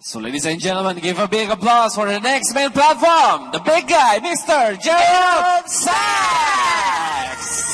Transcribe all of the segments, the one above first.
So ladies and gentlemen, give a big applause for the next main platform, the big guy, Mr. Gerald Sachs!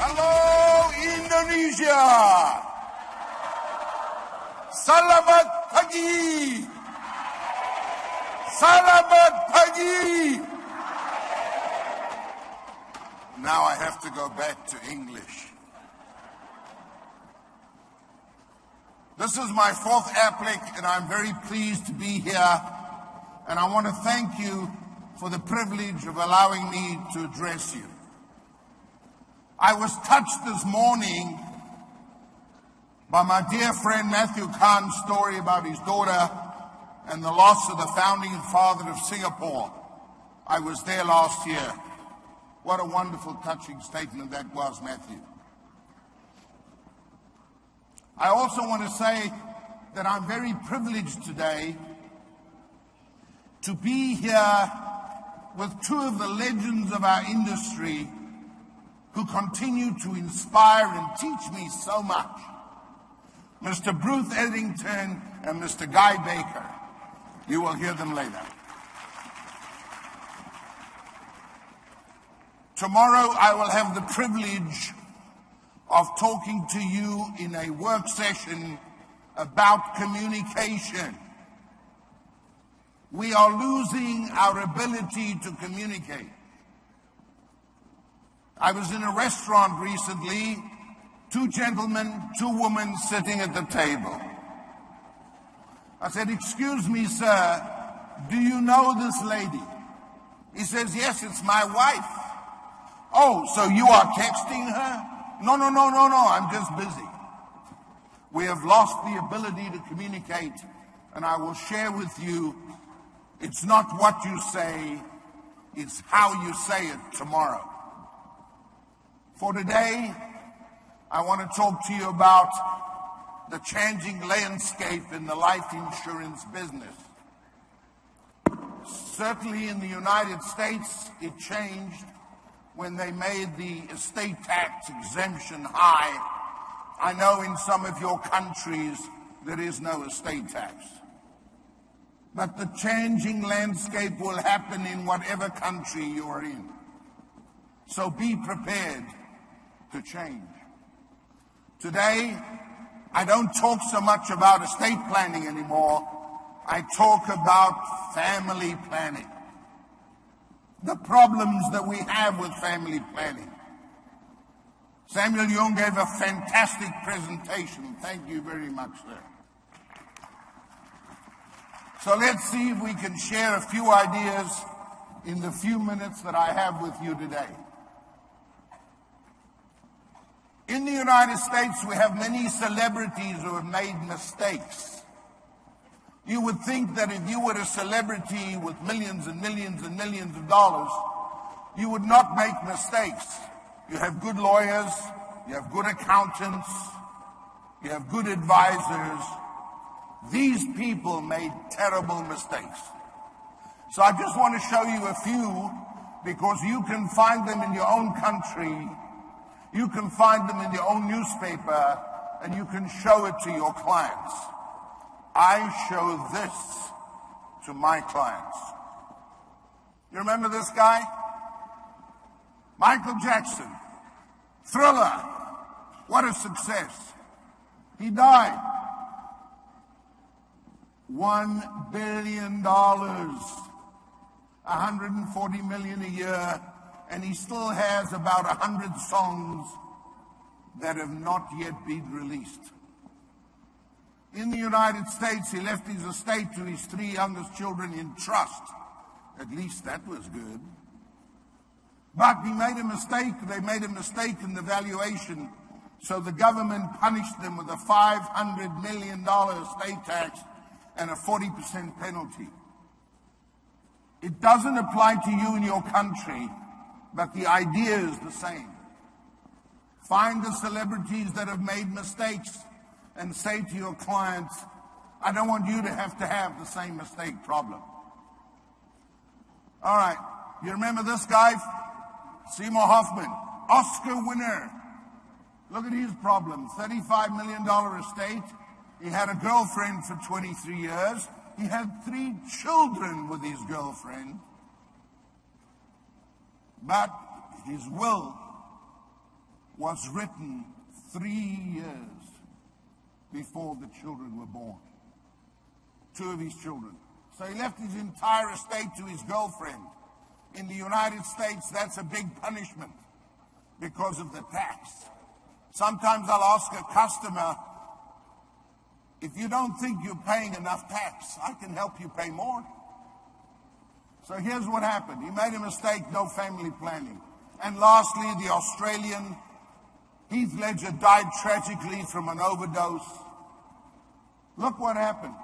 Hello, Indonesia! Selamat pagi! Selamat pagi! Now I have to go back to English. This is my fourth APLIC, and I'm very pleased to be here. And I want to thank you for the privilege of allowing me to address you. I was touched this morning by my dear friend Matthew Khan's story about his daughter and the loss of the founding father of Singapore. I was there last year. What a wonderful, touching statement that was, Matthew. I also want to say that I'm very privileged today to be here with two of the legends of our industry who continue to inspire and teach me so much. Mr. Bruce Eddington and Mr. Guy Baker. You will hear them later. Tomorrow I will have the privilege of talking to you in a work session about communication. We are losing our ability to communicate. I was in a restaurant recently, two gentlemen, two women sitting at the table. I said, "Excuse me, sir, do you know this lady?" He says, "Yes, it's my wife." "Oh, so you are texting her?" No, I'm just busy." We have lost the ability to communicate, and I will share with you, it's not what you say, it's how you say it tomorrow. For today, I want to talk to you about the changing landscape in the life insurance business. Certainly in the United States, it changed when they made the estate tax exemption high. I know in some of your countries there is no estate tax. But the changing landscape will happen in whatever country you are in. So be prepared to change. Today, I don't talk so much about estate planning anymore. I talk about family planning. The problems that we have with family planning. Samuel Young gave a fantastic presentation. Thank you very much, sir. So let's see if we can share a few ideas in the few minutes that I have with you today. In the United States, we have many celebrities who have made mistakes. You would think that if you were a celebrity with millions and millions and millions of dollars, you would not make mistakes. You have good lawyers, you have good accountants, you have good advisors. These people made terrible mistakes. So I just want to show you a few because you can find them in your own country. You can find them in your own newspaper, and you can show it to your clients. I show this to my clients. You remember this guy? Michael Jackson. Thriller. What a success. He died. $1 billion. $140 million a year. And he still has about 100 songs that have not yet been released. In the United States, he left his estate to his three youngest children in trust. At least that was good. But he made a mistake. They made a mistake in the valuation, so the government punished them with a $500 million estate tax and a 40% penalty. It doesn't apply to you in your country, but the idea is the same. Find the celebrities that have made mistakes and say to your clients, I don't want you to have the same mistake problem. All right, you remember this guy? Seymour Hoffman, Oscar winner. Look at his problem. $35 million estate. He had a girlfriend for 23 years. He had 3 children with his girlfriend. But his will was written 3 years before the children were born. 2 of his children. So he left his entire estate to his girlfriend. In the United States, that's a big punishment because of the tax. Sometimes I'll ask a customer, if you don't think you're paying enough tax, I can help you pay more. So here's what happened. He made a mistake, no family planning. And lastly, the Australian, Heath Ledger, died tragically from an overdose. Look what happened.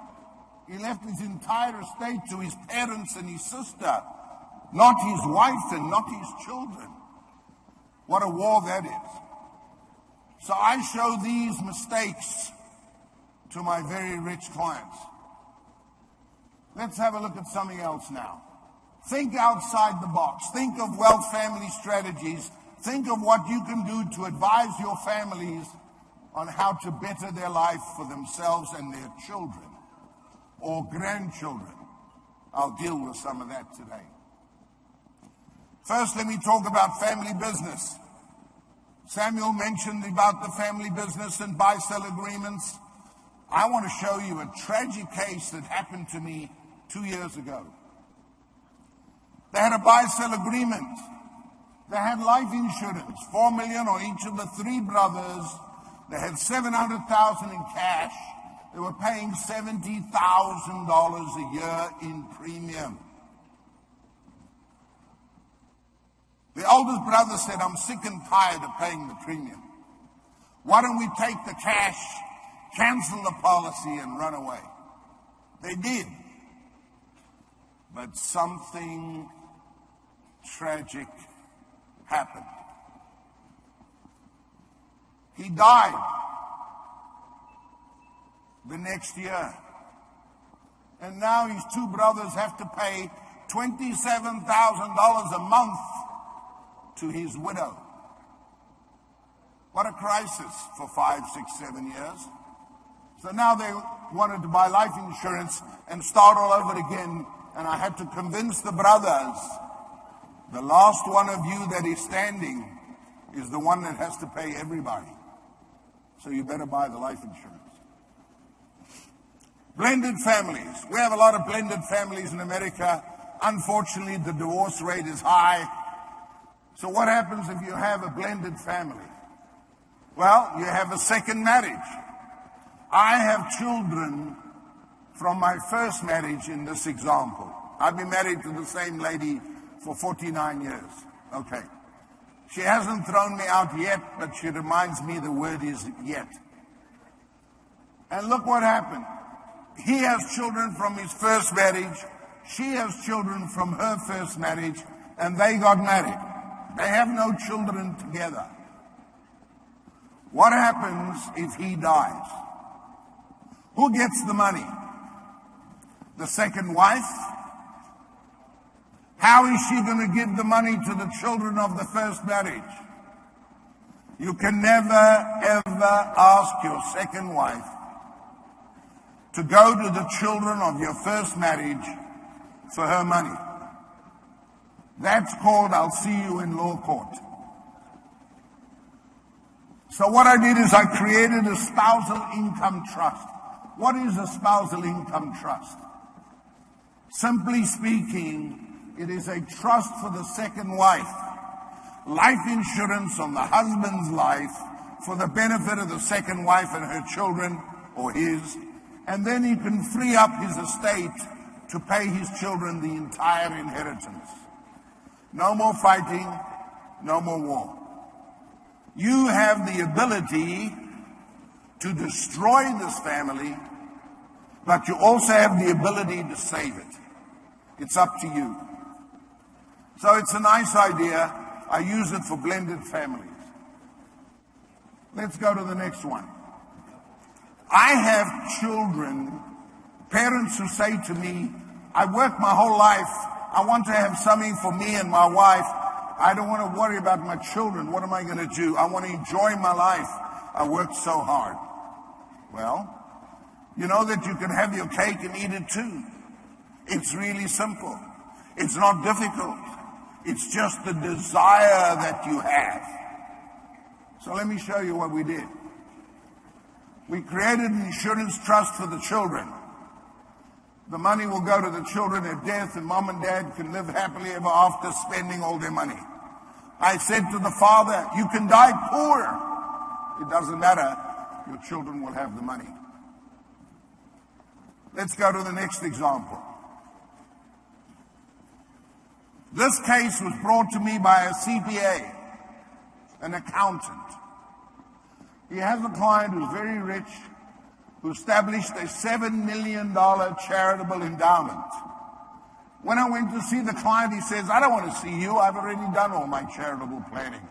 He left his entire estate to his parents and his sister, not his wife and not his children. What a war that is. So I show these mistakes to my very rich clients. Let's have a look at something else now. Think outside the box. Think of wealth family strategies. Think of what you can do to advise your families on how to better their life for themselves and their children or grandchildren. I'll deal with some of that today. First, let me talk about family business. Samuel mentioned about the family business and buy-sell agreements. I want to show you a tragic case that happened to me 2 years ago. They had a buy-sell agreement. They had life insurance, $4 million on each of the 3 brothers. They had $700,000 in cash. They were paying $70,000 a year in premium. The oldest brother said, I'm sick and tired of paying the premium. Why don't we take the cash, cancel the policy, and run away? They did. But something tragic happened. He died the next year. And now his 2 brothers have to pay $27,000 a month to his widow. What a crisis for 5, 6, 7 years. So now they wanted to buy life insurance and start all over again. And I had to convince the brothers, the last one of you that is standing is the one that has to pay everybody. So you better buy the life insurance. Blended families. We have a lot of blended families in America. Unfortunately, the divorce rate is high. So what happens if you have a blended family? Well, you have a second marriage. I have children from my first marriage in this example. I've been married to the same lady for 49 years. Okay. She hasn't thrown me out yet, but she reminds me the word is yet. And look what happened. He has children from his first marriage. She has children from her first marriage, and they got married. They have no children together. What happens if he dies? Who gets the money? The second wife? How is she going to give the money to the children of the first marriage? You can never, ever ask your second wife to go to the children of your first marriage for her money. That's called, I'll see you in law court. So what I did is I created a spousal income trust. What is a spousal income trust? Simply speaking, it is a trust for the second wife. Life insurance on the husband's life for the benefit of the second wife and her children, or his, and then he can free up his estate to pay his children the entire inheritance. No more fighting, no more war. You have the ability to destroy this family, but you also have the ability to save it. It's up to you. So it's a nice idea. I use it for blended families. Let's go to the next one. I have children, parents who say to me, I worked my whole life. I want to have something for me and my wife. I don't want to worry about my children. What am I going to do? I want to enjoy my life. I worked so hard. Well, you know that you can have your cake and eat it too. It's really simple. It's not difficult. It's just the desire that you have. So let me show you what we did. We created an insurance trust for the children. The money will go to the children at death, and mom and dad can live happily ever after spending all their money. I said to the father, you can die poor. It doesn't matter. Your children will have the money. Let's go to the next example. This case was brought to me by a CPA, an accountant. He has a client who's very rich, who established a $7 million charitable endowment. When I went to see the client, he says, I don't want to see you. I've already done all my charitable planning.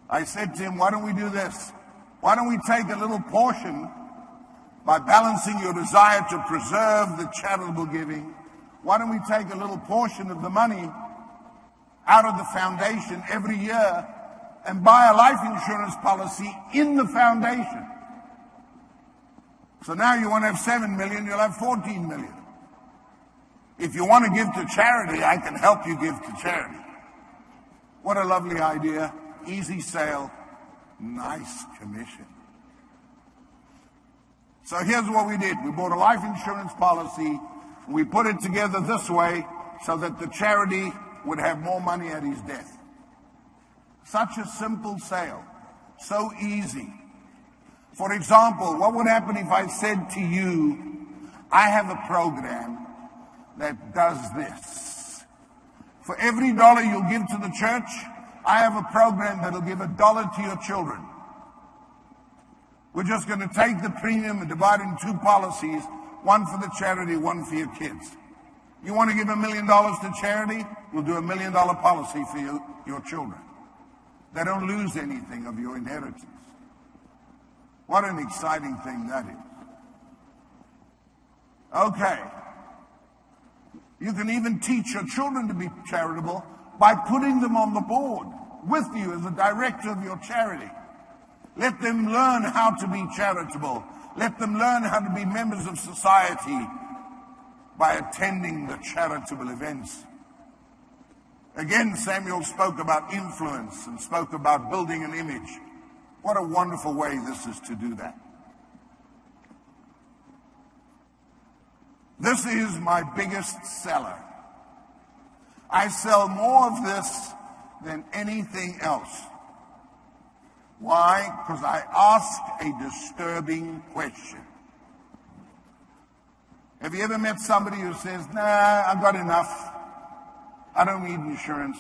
I said to him, why don't we do this? Why don't we take a little portion by balancing your desire to preserve the charitable giving? Why don't we take a little portion of the money out of the foundation every year and buy a life insurance policy in the foundation? So now you want to have 7 million, you'll have 14 million. If you want to give to charity, I can help you give to charity. What a lovely idea. Easy sale, nice commission. So here's what we did. We bought a life insurance policy. We put it together this way so that the charity would have more money at his death. Such a simple sale. So easy. For example, what would happen if I said to you, I have a program that does this. For every dollar you'll give to the church, I have a program that'll give $1 to your children. We're just going to take the premium and divide it in two policies, one for the charity, one for your kids. You want to give $1 million to charity? We'll do $1 million policy for your children. They don't lose anything of your inheritance. What an exciting thing that is. Okay. You can even teach your children to be charitable by putting them on the board with you as a director of your charity. Let them learn how to be charitable. Let them learn how to be members of society by attending the charitable events. Again, Samuel spoke about influence and spoke about building an image. What a wonderful way this is to do that. This is my biggest seller. I sell more of this than anything else. Why? Because I asked a disturbing question. Have you ever met somebody who says, nah, I've got enough. I don't need insurance.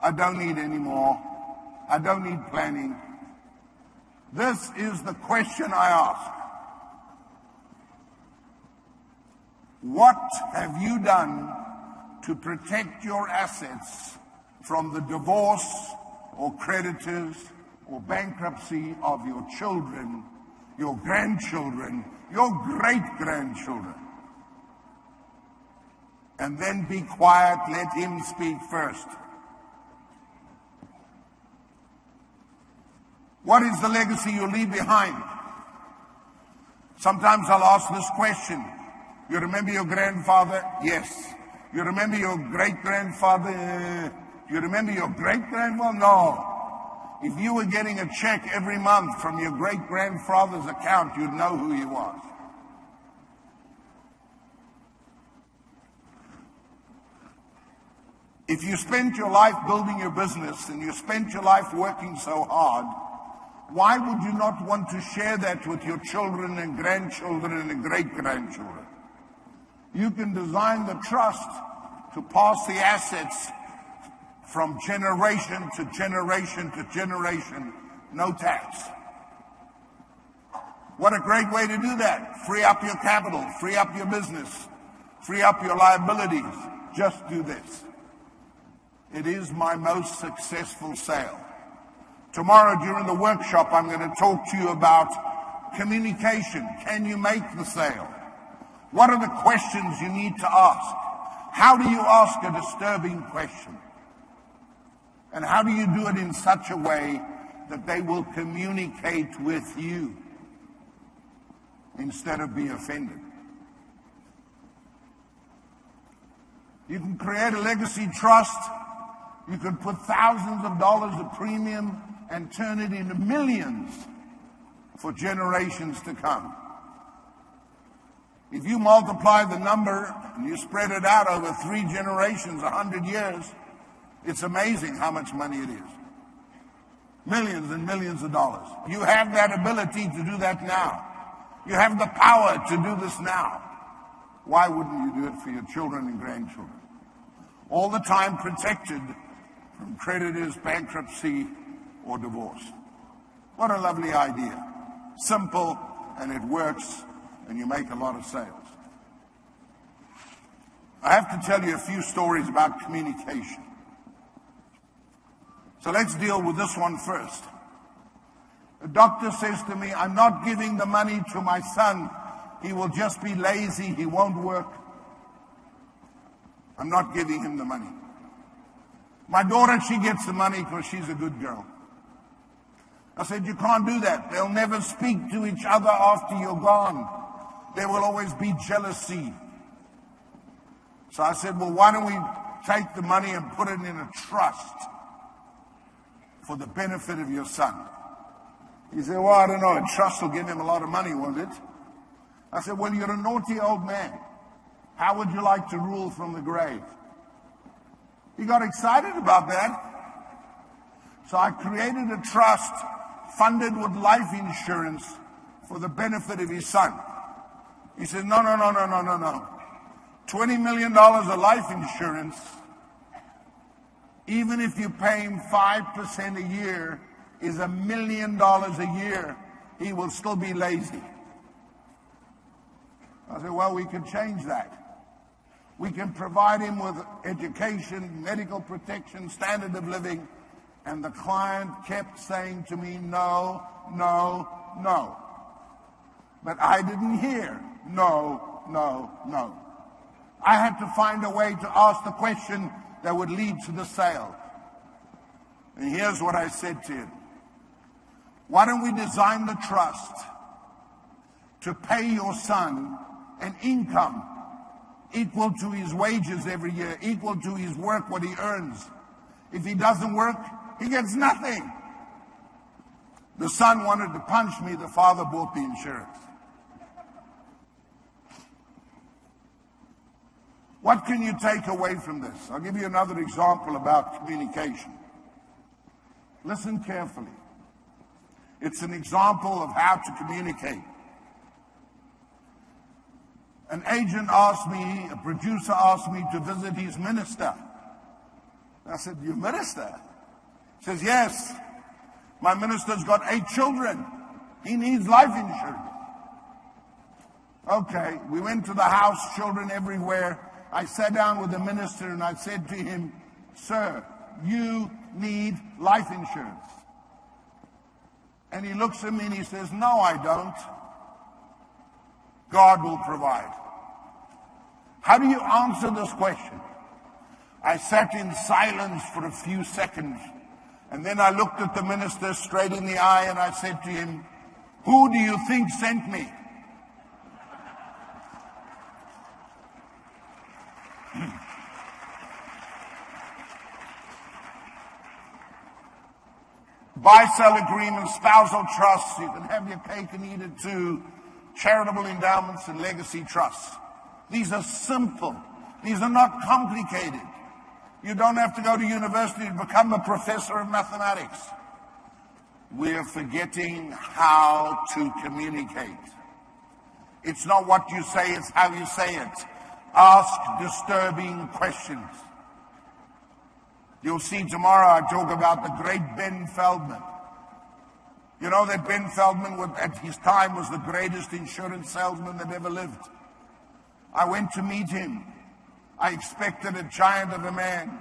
I don't need any more. I don't need planning. This is the question I ask. What have you done to protect your assets from the divorce or creditors or bankruptcy of your children, your grandchildren, your great-grandchildren? And then be quiet, let him speak first. What is the legacy you leave behind? Sometimes I'll ask this question. You remember your grandfather? Yes. You remember your great-grandfather? You remember your great-grandfather? No. If you were getting a check every month from your great-grandfather's account, you'd know who he was. If you spent your life building your business and you spent your life working so hard, why would you not want to share that with your children and grandchildren and great-grandchildren? You can design the trust to pass the assets from generation to generation to generation, no tax. What a great way to do that. Free up your capital, free up your business, free up your liabilities. Just do this. It is my most successful sale. Tomorrow during the workshop, I'm going to talk to you about communication. Can you make the sale? What are the questions you need to ask? How do you ask a disturbing question? And how do you do it in such a way that they will communicate with you instead of be offended? You can create a legacy trust. You can put thousands of dollars of premium and turn it into millions for generations to come. If you multiply the number and you spread it out over 3 generations, 100 years, it's amazing how much money it is. Millions and millions of dollars. You have that ability to do that now. You have the power to do this now. Why wouldn't you do it for your children and grandchildren? All the time protected from creditors, bankruptcy, or divorce. What a lovely idea. Simple, and it works, and you make a lot of sales. I have to tell you a few stories about communication. So let's deal with this one first. The doctor says to me, I'm not giving the money to my son. He will just be lazy. He won't work. I'm not giving him the money. My daughter, she gets the money because she's a good girl. I said, you can't do that. They'll never speak to each other after you're gone. There will always be jealousy. So I said, well, why don't we take the money and put it in a trust for the benefit of your son? He said, well, I don't know. A trust will give him a lot of money, won't it? I said, well, you're a naughty old man. How would you like to rule from the grave? He got excited about that. So I created a trust funded with life insurance for the benefit of his son. He said, no. $20 million of life insurance, even if you pay him 5% a year, is $1 million a year. He will still be lazy. I said, well, we can change that. We can provide him with education, medical protection, standard of living. And the client kept saying to me, no. But I didn't hear no. I had to find a way to ask the question that would lead to the sale. And here's what I said to him. Why don't we design the trust to pay your son an income equal to his wages every year, equal to his work, what he earns. If he doesn't work, he gets nothing. The son wanted to punch me. The father bought the insurance. What can you take away from this? I'll give you another example about communication. Listen carefully. It's an example of how to communicate. An agent asked me, a producer asked me to visit his minister. I said, your minister? He says, yes. My minister's got 8 children. He needs life insurance. Okay, we went to the house, children everywhere. I sat down with the minister and I said to him, sir, you need life insurance. And he looks at me and he says, no, I don't. God will provide. How do you answer this question? I sat in silence for a few seconds, and then I looked at the minister straight in the eye and I said to him, who do you think sent me? Buy-sell agreements, spousal trusts, you can have your cake and eat it too, charitable endowments and legacy trusts. These are simple. These are not complicated. You don't have to go to university to become a professor of mathematics. We're forgetting how to communicate. It's not what you say, it's how you say it. Ask disturbing questions. You'll see tomorrow I talk about the great Ben Feldman. You know that Ben Feldman at his time was the greatest insurance salesman that ever lived. I went to meet him. I expected a giant of a man.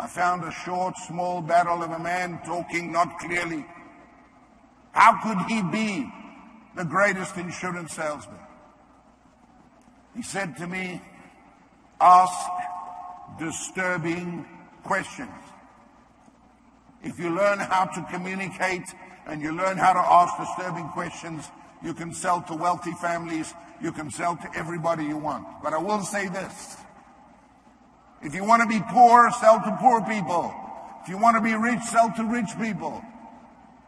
I found a short, small barrel of a man talking not clearly. How could he be the greatest insurance salesman? He said to me, ask disturbing questions. If you learn how to communicate and you learn how to ask disturbing questions, you can sell to wealthy families, you can sell to everybody you want. But I will say this. If you want to be poor, sell to poor people. If you want to be rich, sell to rich people.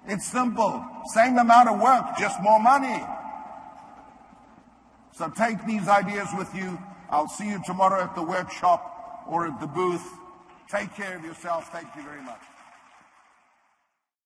It's simple. Same amount of work, just more money. So take these ideas with you. I'll see you tomorrow at the workshop or at the booth. Take care of yourself. Thank you very much.